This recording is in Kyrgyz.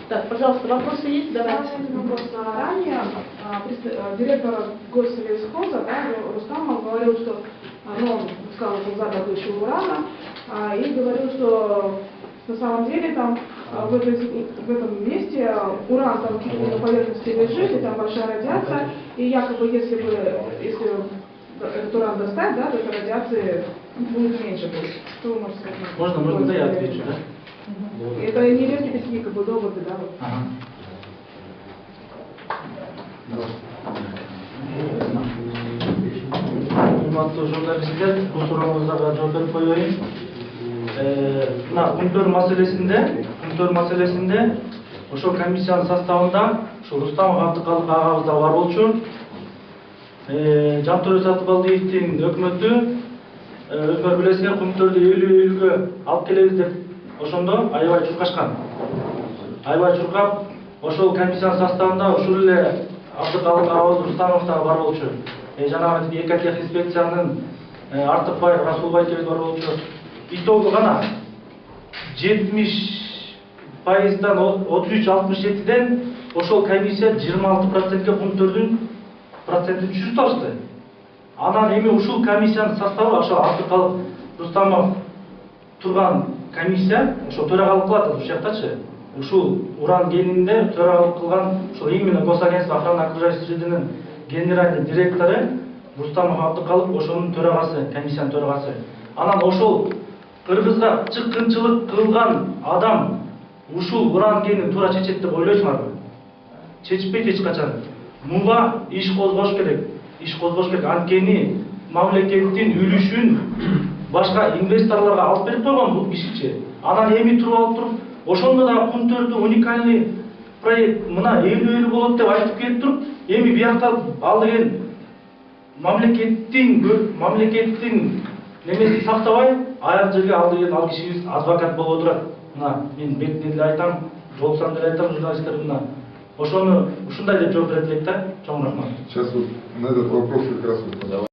Так, пожалуйста, вопросы есть? Давайте. Вопрос. Ранее директор госсельхоза, Рустамов, говорил, что он сказал, что за добычу урана, и говорил, что на самом деле там в этом месте уран там чуть ли на поверхности лежит, и там большая радиация, и якобы если этот уран достать, да, то этой радиации будет меньше. Что вы можете сказать? Можно, да, я отвечу, да? Это не редкие такие как бы доводы, да? Вот. Ага. Урматтуу журналисттер, бул сурооңуздарга жооп берип коеюн. Мына күнтөр маселесинде ошол комиссиянын составында ошо Рустамов Абдыкалык агабыз да бар болчу. Жантөре Сатыбалдиевдин өкмөтү өзүңөр билесиңер күнтөрдү үйлгө алып келебиз деп ошондо аябай чуркашкан. Аябай чуркап, ошол комиссиянын составында ушул эле Абдыкалык агабыз Рустамов да бар болчу. Жанагы экотехинспекциянын Артыкбай Расулбай экөөбүз бар болчу. Итогу гана 70%дан 33-67-ден ошол комиссия 26%га күнтөрдүн процентин түшүрүп алышты. Анан эми ушул комиссиянын составы ошо Абдыкалык Рустамов турган комиссия ошо төрагалык кылат ушул жактачы. Ушул уран кенинде төрагалык кылган ошол именно Госагентство охраны окружающей срединин генеральный директору Рустамов Абдыкалык ошонун төрагасы, комиссиянын төрагасы. Анан ошол кыргызга чыккынчылык кылган адам ушул уран кенин туура чечет деп ойлойсуңарбы? Чечпейт эч качан. Муга иш козгош керек. Анткени мамлекеттин үлүшүн башка инвесторлорго алып берип койгон бул кишичи. Анан эми туруп туруп, ошондо да күнтөрдү уникальный проект мына 50-50 болот деп айтып келип туруп, эми биякта ал деген мамлекеттин немесин сактабай, аяк жерге ал деген ал кишибиз адвокат болуп отурат. Мына мен бетине деле айтам, жолуксам деле айтам журналисттер мына. Ошону ушундай деп жооп берет элек да. Чоң рахмат. Сейчас вот на этот вопрос как раз вот